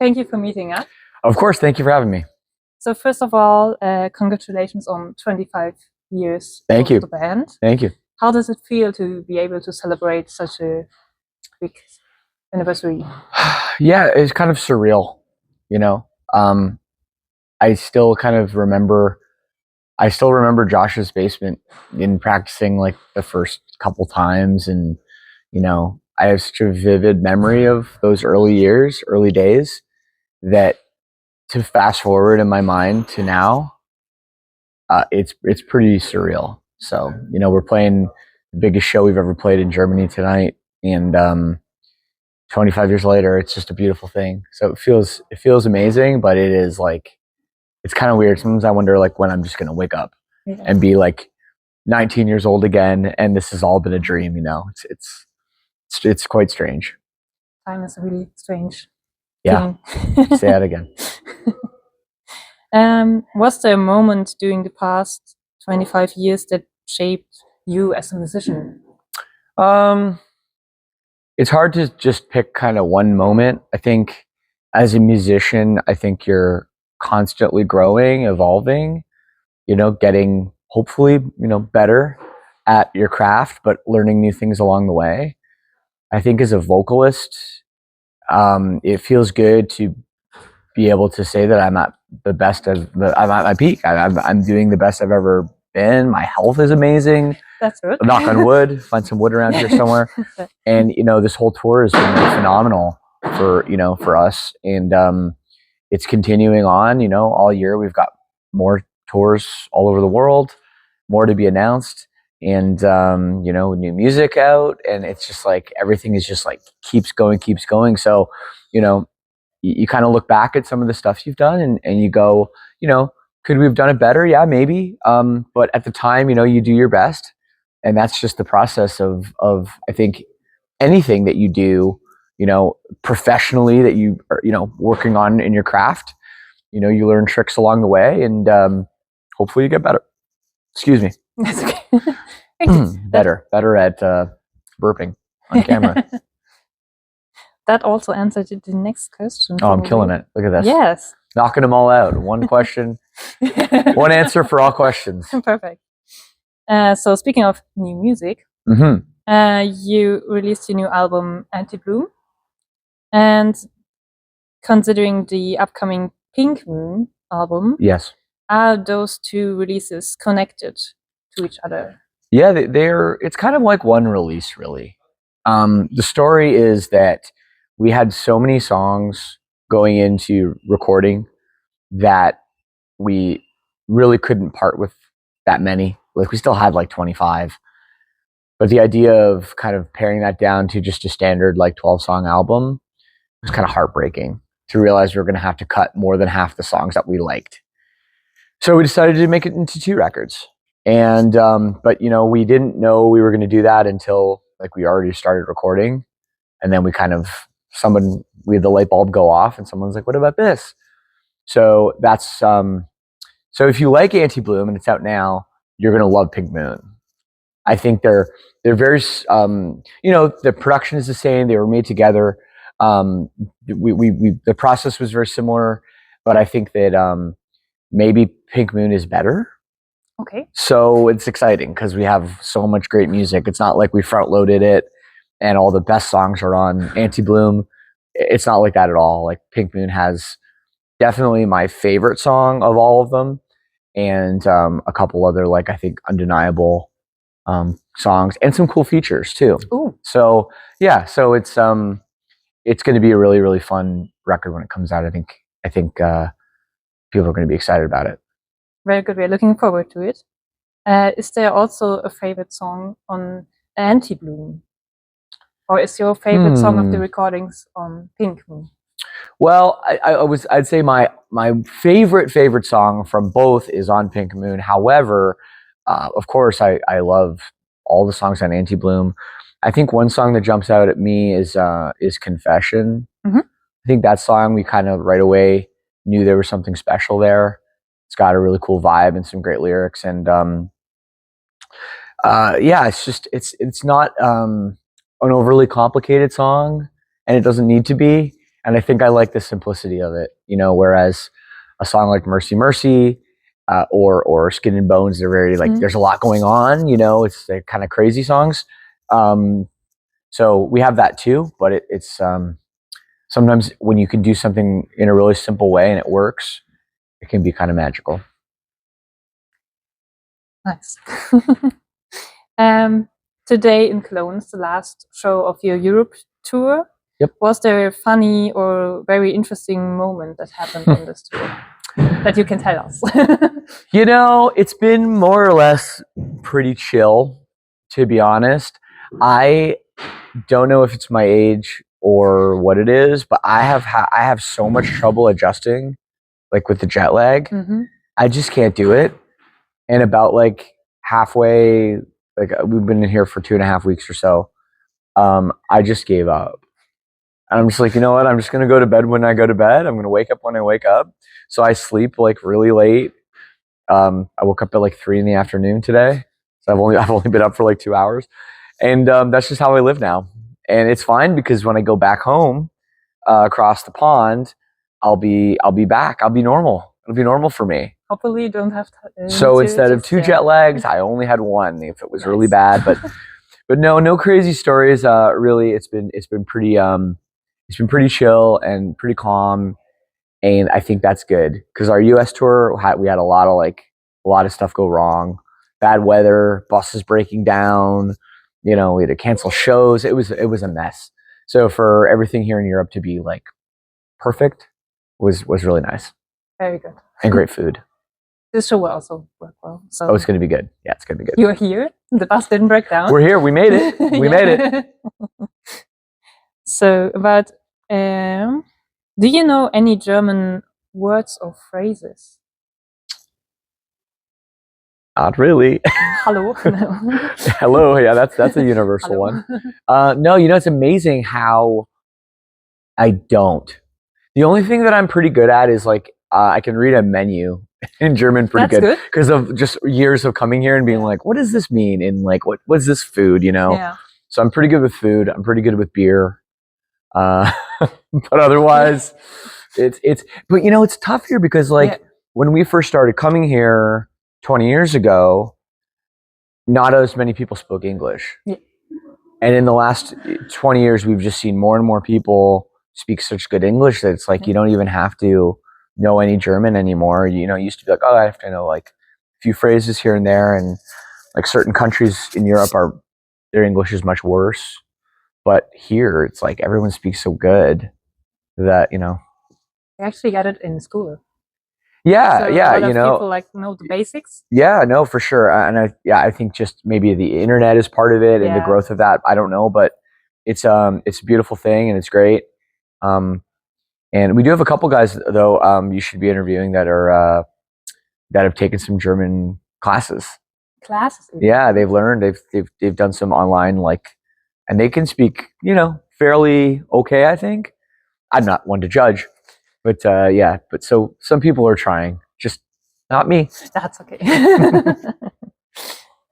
Thank you for meeting us. Of course, thank you for having me. So first of all, congratulations on 25 years Thank you. of the band. Thank you. How does it feel to be able to celebrate such a big anniversary? Yeah, it's kind of surreal, you know. I still remember Josh's basement in practicing like the first couple times, and you know, I have such a vivid memory of those early days, that to fast forward in my mind to now, it's pretty surreal. So, you know, we're playing the biggest show we've ever played in Germany tonight, and 25 years later, it's just a beautiful thing. So it feels amazing, but it is like, it's kind of weird. Sometimes I wonder like when I'm just gonna wake up and be like 19 years old again, and this has all been a dream. You know, it's quite strange. Time is really strange. Yeah. Say that again. Was there a moment during the past 25 years that shaped you as a musician? It's hard to just pick kind of one moment. I think as a musician, I think you're constantly growing, evolving, you know, getting hopefully, you know, better at your craft, but learning new things along the way. I think as a vocalist, it feels good to be able to say that I'm at I'm at my peak. I'm doing the best I've ever been. My health is amazing. That's good. Knock on wood. Find some wood around here somewhere. And you know, this whole tour has been phenomenal for us, and it's continuing on. You know, all year we've got more tours all over the world, more to be announced, and you know, new music out, and it's just like everything is just like keeps going. So, you know, you kind of look back at some of the stuff you've done, and you go, you know, could we have done it better? Yeah, maybe. But at the time, you know, you do your best, and that's just the process of I think anything that you do, you know, professionally, that you are, you know, working on in your craft. You know, you learn tricks along the way, and hopefully you get better. Excuse me. That's okay. Better at burping on camera. That also answered the next question. Oh, I'm killing it. Look at this. Yes. Knocking them all out. One question, one answer for all questions. Perfect. So speaking of new music, you released your new album, Antibloom. And considering the upcoming Pink Moon album, yes, are those two releases connected to each other? Yeah, it's kind of like one release, really. The story is that we had so many songs going into recording that we really couldn't part with that many. Like, we still had like 25. But the idea of kind of paring that down to just a standard like 12-song album was kind of heartbreaking, to realize we were going to have to cut more than half the songs that we liked. So we decided to make it into 2 records. And but you know, we didn't know we were going to do that until like we already started recording. And then we had the light bulb go off, and someone's like, what about this? So that's so if you like Antibloom and it's out now, you're going to love Pink Moon. I think they're very you know, the production is the same. They were made together. The process was very similar, but I think that maybe Pink Moon is better. Okay. So it's exciting because we have so much great music. It's not like we front loaded it and all the best songs are on Antibloom. It's not like that at all. Like, Pink Moon has definitely my favorite song of all of them, and a couple other, like, I think undeniable songs, and some cool features too. Ooh. So yeah, so it's going to be a really, really fun record when it comes out. I think people are going to be excited about it. Very good. We're looking forward to it. Is there also a favorite song on Antibloom? Or is your favorite song of the recordings on Pink Moon? Well, I'd say my favorite song from both is on Pink Moon. However, of course, I love all the songs on Antibloom. I think one song that jumps out at me is Confession. I think that song, we kind of right away knew there was something special there. It's got a really cool vibe and some great lyrics, and yeah, it's not an overly complicated song, and it doesn't need to be. And I think I like the simplicity of it, you know, whereas a song like Mercy Mercy or Skin and Bones, they're very like, there's a lot going on, you know, they're kind of crazy songs. So we have that too, but it's sometimes when you can do something in a really simple way and it works, it can be kind of magical. Nice. Today in Cologne, the last show of your Europe tour. Yep. Was there a funny or very interesting moment that happened on this tour that you can tell us? You know, it's been more or less pretty chill, to be honest. I don't know if it's my age or what it is, but I have so much trouble adjusting, like with the jet lag. I just can't do it. And about like halfway, like we've been in here for 2.5 weeks or so, I just gave up. And I'm just like, you know what? I'm just gonna go to bed when I go to bed. I'm gonna wake up when I wake up. So I sleep like really late. I woke up at like 3 p.m. today. So I've only been up for like 2 hours, and that's just how I live now. And it's fine because when I go back home across the pond, I'll be back. I'll be normal. It'll be normal for me. Hopefully, you don't have to. So instead of 2 jet lags, I only had 1. If it was really bad, but no crazy stories. Really, it's been pretty chill and pretty calm, and I think that's good because our U.S. tour we had a lot of stuff go wrong, bad weather, buses breaking down. You know, we had to cancel shows. It was a mess. So for everything here in Europe to be like perfect was really nice. Very good. And great food. This show will also work well. So it's going to be good. Yeah, it's going to be good. You're here. The bus didn't break down. We're here. We made it. We made it. So about, do you know any German words or phrases? Not really. Hello. Hello. Yeah, that's a universal one. No, you know, it's amazing how I don't. The only thing that I'm pretty good at is like I can read a menu in German pretty good because of just years of coming here and being like, what does this mean? And like, what's this food? You know. Yeah. So I'm pretty good with food. I'm pretty good with beer. But otherwise, but you know, it's tough here because like when we first started coming here 20 years ago, not as many people spoke English. Yeah. And in the last 20 years, we've just seen more and more people speak such good English that it's like you don't even have to know any German anymore. You know, it used to be like, oh, I have to know like a few phrases here and there, and like certain countries in Europe their English is much worse. But here, it's like everyone speaks so good that, you know. I actually got it in school. Yeah, so yeah, a lot you know. People like know the basics. Yeah, no, for sure. And I think just maybe the internet is part of it and the growth of that. I don't know, but it's a beautiful thing and it's great. And we do have a couple guys though. You should be interviewing that have taken some German classes. Classes. Yeah, they've learned. They've done some online and they can speak, you know, fairly okay, I think. I'm not one to judge, but yeah. But so some people are trying, just not me. That's okay.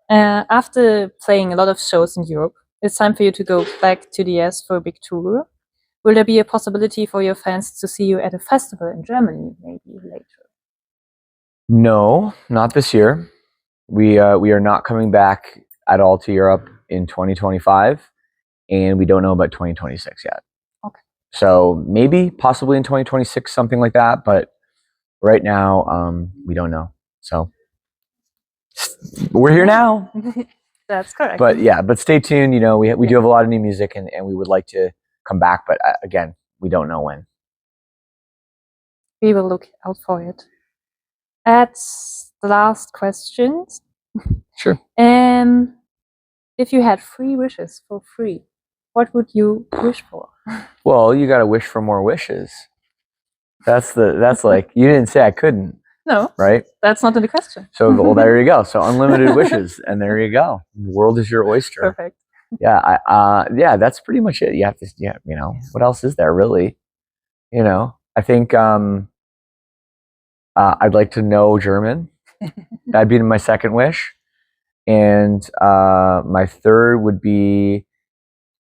After playing a lot of shows in Europe, it's time for you to go back to the US for a big tour. Will there be a possibility for your fans to see you at a festival in Germany maybe later? No, not this year. We are not coming back at all to Europe in 2025. And we don't know about 2026 yet. Okay. So maybe, possibly in 2026, something like that. But right now, we don't know. So we're here now. That's correct. But yeah, but stay tuned. You know, we do have a lot of new music, and we would like to come back. But again, we don't know when. We will look out for it. At the last question. Sure. If you had 3 wishes for free, what would you wish for? Well, you got to wish for more wishes. That's like, you didn't say I couldn't. No. Right? That's not in the question. So, well, there you go. So unlimited wishes, and there you go. The world is your oyster. Perfect. Yeah. Yeah, that's pretty much it. You have to, you know, what else is there really? You know, I think, I'd like to know German. That'd be my second wish. And my third would be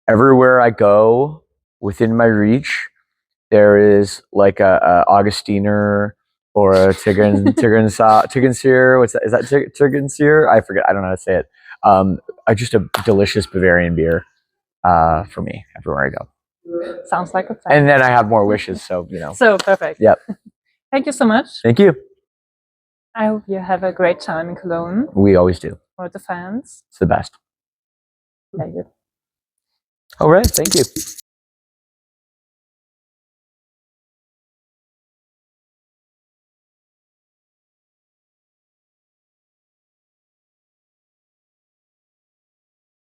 everywhere I go within my reach, there is like a Augustiner or a Tiggensier. What's that? Is that Tiggensier? I forget. I don't know how to say it. Just a delicious Bavarian beer for me everywhere I go. Sounds like a plan. And then I have more wishes, so you know. So perfect. Yep. Thank you so much. Thank you. I hope you have a great time in Cologne. We always do. For the fans. It's the best. Very good. All right. Thank you.